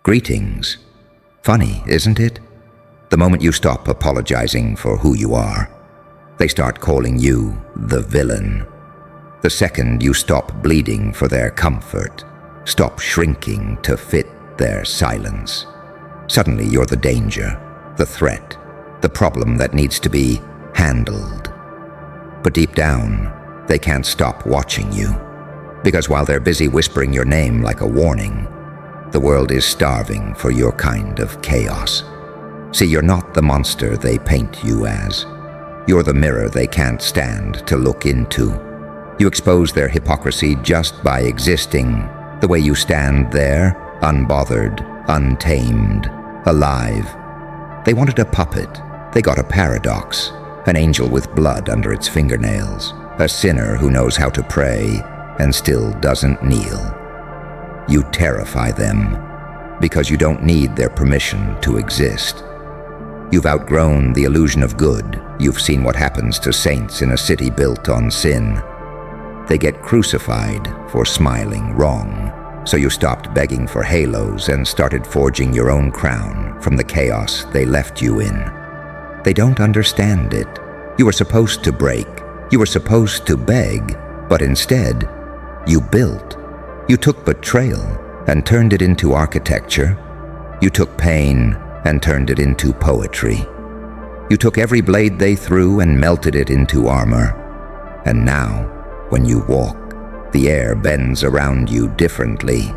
Greetings. Funny, isn't it? The moment you stop apologizing for who you are, they start calling you the villain. The second you stop bleeding for their comfort, stop shrinking to fit their silence, suddenly you're the danger, the threat, the problem that needs to be handled. But deep down, they can't stop watching you, because while they're busy whispering your name like a warning, the world is starving for your kind of chaos. See, you're not the monster they paint you as. You're the mirror they can't stand to look into. You expose their hypocrisy just by existing, the way you stand there, unbothered, untamed, alive. They wanted a puppet. They got a paradox, an angel with blood under its fingernails, a sinner who knows how to pray and still doesn't kneel. You terrify them because you don't need their permission to exist. You've outgrown the illusion of good. You've seen what happens to saints in a city built on sin. They get crucified for smiling wrong, so you stopped begging for halos and started forging your own crown from the chaos they left you in. They don't understand it. You were supposed to break. You were supposed to beg, but instead, you built. You took betrayal and turned it into architecture. You took pain and turned it into poetry. You took every blade they threw and melted it into armor. And now, when you walk, the air bends around you differently.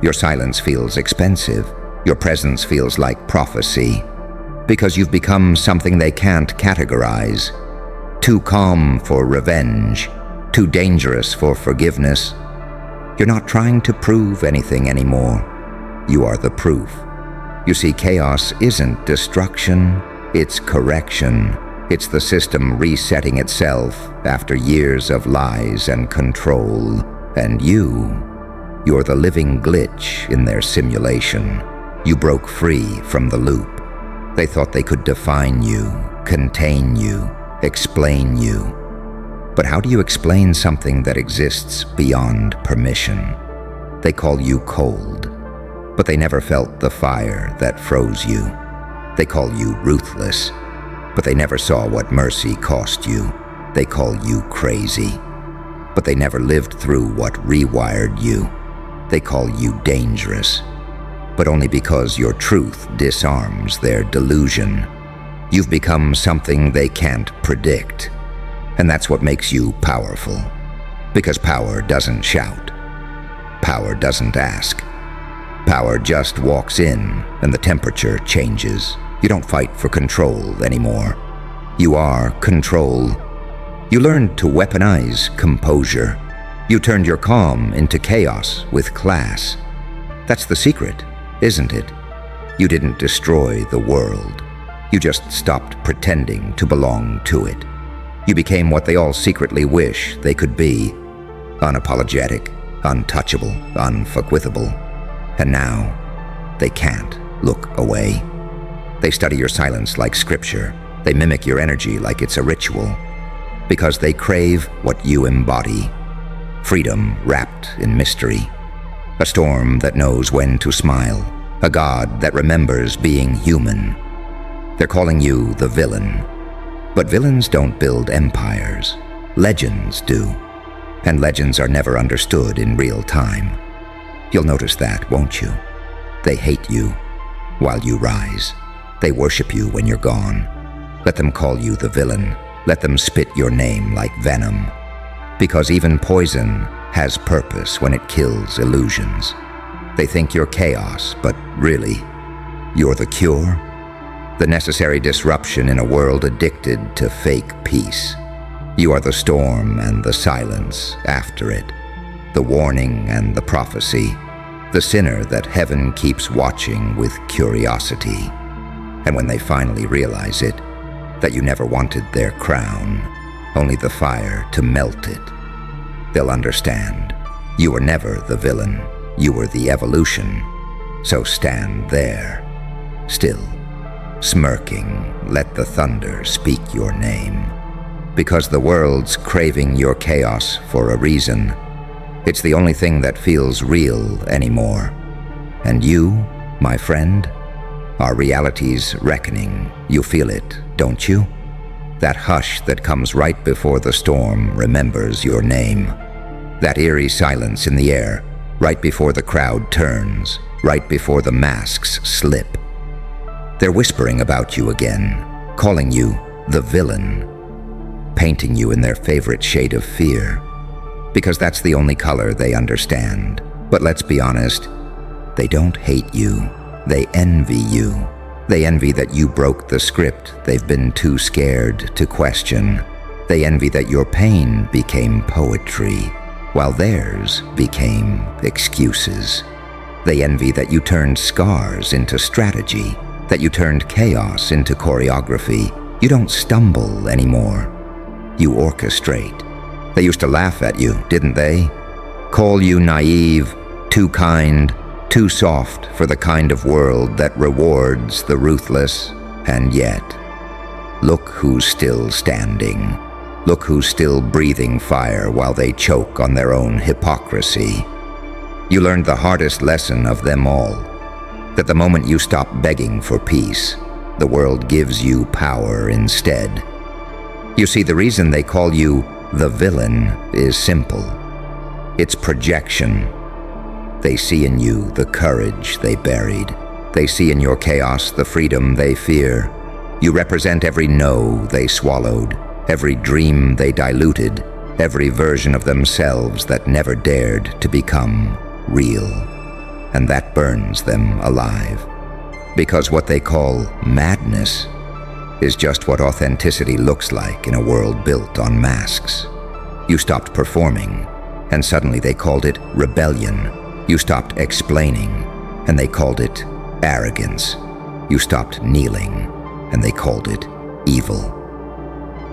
Your silence feels expensive. Your presence feels like prophecy, because you've become something they can't categorize. Too calm for revenge, too dangerous for forgiveness. You're not trying to prove anything anymore. You are the proof. You see, chaos isn't destruction, it's correction. It's the system resetting itself after years of lies and control. And you're the living glitch in their simulation. You broke free from the loop. They thought they could define you, contain you, explain you. But how do you explain something that exists beyond permission? They call you cold, but they never felt the fire that froze you. They call you ruthless, but they never saw what mercy cost you. They call you crazy, but they never lived through what rewired you. They call you dangerous, but only because your truth disarms their delusion. You've become something they can't predict. And that's what makes you powerful. Because power doesn't shout. Power doesn't ask. Power just walks in and the temperature changes. You don't fight for control anymore. You are control. You learned to weaponize composure. You turned your calm into chaos with class. That's the secret, isn't it? You didn't destroy the world. You just stopped pretending to belong to it. You became what they all secretly wish they could be. Unapologetic, untouchable, unfuckwithable. And now, they can't look away. They study your silence like scripture. They mimic your energy like it's a ritual. Because they crave what you embody. Freedom wrapped in mystery. A storm that knows when to smile. A God that remembers being human. They're calling you the villain. But villains don't build empires. Legends do. And legends are never understood in real time. You'll notice that, won't you? They hate you while you rise. They worship you when you're gone. Let them call you the villain. Let them spit your name like venom. Because even poison has purpose when it kills illusions. They think you're chaos, but really, you're the cure. The necessary disruption in a world addicted to fake peace. You are the storm and the silence after it. The warning and the prophecy. The sinner that heaven keeps watching with curiosity. And when they finally realize it, that you never wanted their crown, only the fire to melt it, they'll understand. You were never the villain. You were the evolution. So stand there, still, smirking, let the thunder speak your name. Because the world's craving your chaos for a reason. It's the only thing that feels real anymore. And you, my friend, are reality's reckoning. You feel it, don't you? That hush that comes right before the storm remembers your name. That eerie silence in the air, right before the crowd turns, right before the masks slip. They're whispering about you again, calling you the villain, painting you in their favorite shade of fear, because that's the only color they understand. But let's be honest, they don't hate you. They envy you. They envy that you broke the script they've been too scared to question. They envy that your pain became poetry, while theirs became excuses. They envy that you turned scars into strategy, that you turned chaos into choreography. You don't stumble anymore. You orchestrate. They used to laugh at you, didn't they? Call you naive, too kind, too soft for the kind of world that rewards the ruthless. And yet, look who's still standing. Look who's still breathing fire while they choke on their own hypocrisy. You learned the hardest lesson of them all, that the moment you stop begging for peace, the world gives you power instead. You see, the reason they call you the villain is simple. It's projection. They see in you the courage they buried. They see in your chaos the freedom they fear. You represent every no they swallowed, every dream they diluted, every version of themselves that never dared to become real. And that burns them alive. Because what they call madness is just what authenticity looks like in a world built on masks. You stopped performing, and suddenly they called it rebellion. You stopped explaining, and they called it arrogance. You stopped kneeling, and they called it evil.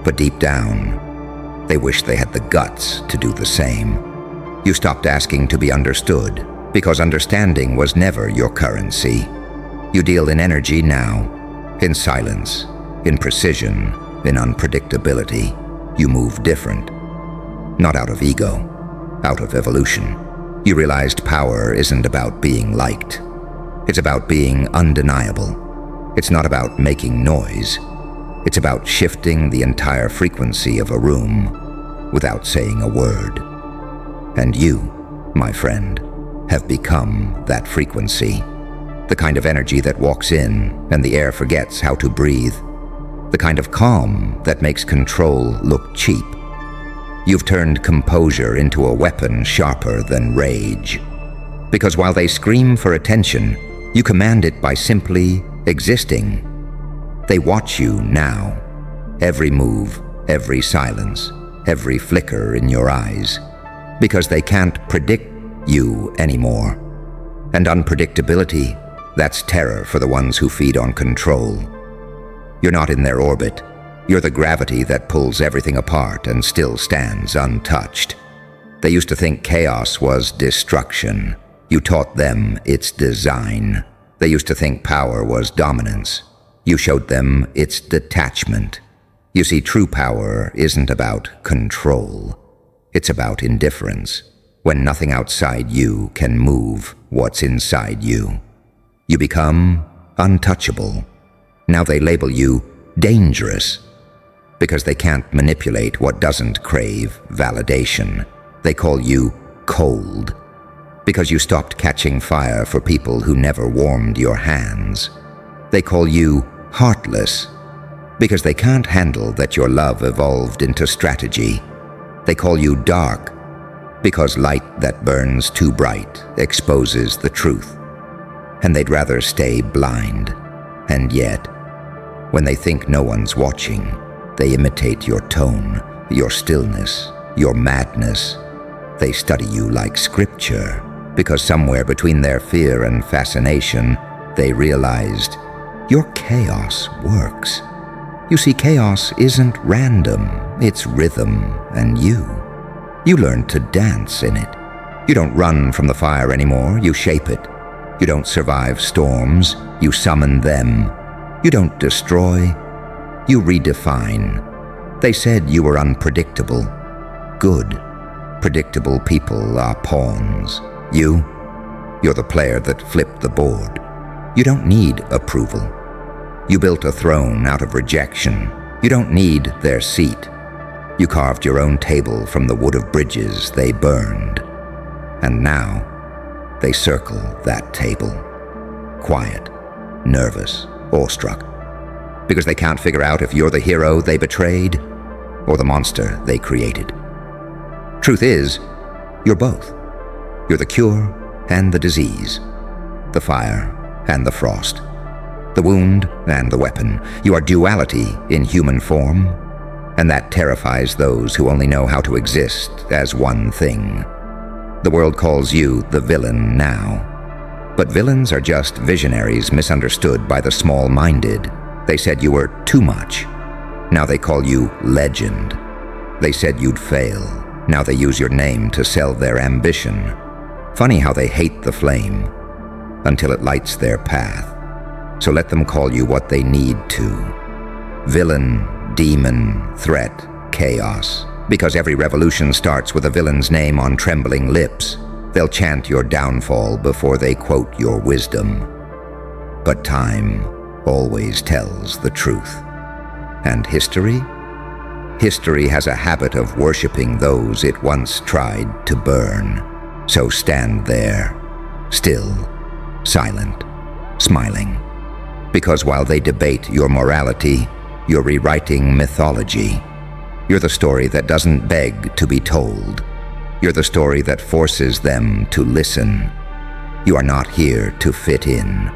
But deep down, they wished they had the guts to do the same. You stopped asking to be understood, because understanding was never your currency. You deal in energy now, in silence, in precision, in unpredictability. You move different. Not out of ego, out of evolution. You realized power isn't about being liked. It's about being undeniable. It's not about making noise. It's about shifting the entire frequency of a room without saying a word. And you, my friend, have become that frequency. The kind of energy that walks in and the air forgets how to breathe. The kind of calm that makes control look cheap. You've turned composure into a weapon sharper than rage. Because while they scream for attention, you command it by simply existing. They watch you now. Every move, every silence, every flicker in your eyes. Because they can't predict you anymore. And unpredictability, that's terror for the ones who feed on control. You're not in their orbit. You're the gravity that pulls everything apart and still stands untouched. They used to think chaos was destruction. You taught them its design. They used to think power was dominance. You showed them its detachment. You see, true power isn't about control. It's about indifference, when nothing outside you can move what's inside you. You become untouchable. Now they label you dangerous, because they can't manipulate what doesn't crave validation. They call you cold, because you stopped catching fire for people who never warmed your hands. They call you heartless, because they can't handle that your love evolved into strategy. They call you dark, because light that burns too bright exposes the truth. And they'd rather stay blind. And yet, when they think no one's watching, they imitate your tone, your stillness, your madness. They study you like scripture, because somewhere between their fear and fascination, they realized your chaos works. You see, chaos isn't random, it's rhythm and you. You learn to dance in it. You don't run from the fire anymore, you shape it. You don't survive storms, you summon them. You don't destroy, you redefine. They said you were unpredictable. Good. Predictable people are pawns. You're the player that flipped the board. You don't need approval. You built a throne out of rejection. You don't need their seat. You carved your own table from the wood of bridges they burned. And now, they circle that table. Quiet, nervous, awestruck. Because they can't figure out if you're the hero they betrayed or the monster they created. Truth is, you're both. You're the cure and the disease, the fire and the frost, the wound and the weapon. You are duality in human form, and that terrifies those who only know how to exist as one thing. The world calls you the villain now, but villains are just visionaries misunderstood by the small-minded. They said you were too much. Now they call you legend. They said you'd fail. Now they use your name to sell their ambition. Funny how they hate the flame until it lights their path. So let them call you what they need to. Villain, demon, threat, chaos. Because every revolution starts with a villain's name on trembling lips. They'll chant your downfall before they quote your wisdom. But time always tells the truth. And history? History has a habit of worshiping those it once tried to burn. So stand there, still, silent, smiling. Because while they debate your morality, you're rewriting mythology. You're the story that doesn't beg to be told. You're the story that forces them to listen. You are not here to fit in.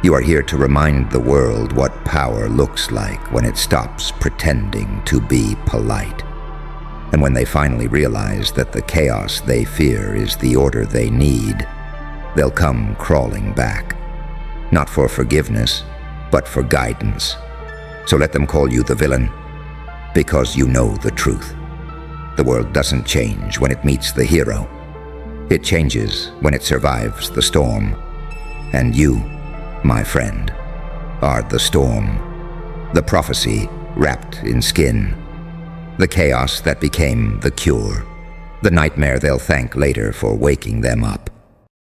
You are here to remind the world what power looks like when it stops pretending to be polite. And when they finally realize that the chaos they fear is the order they need, they'll come crawling back. Not for forgiveness, but for guidance. So let them call you the villain, because you know the truth. The world doesn't change when it meets the hero. It changes when it survives the storm. And you, my friend, are the storm. The prophecy wrapped in skin. The chaos that became the cure. The nightmare they'll thank later for waking them up.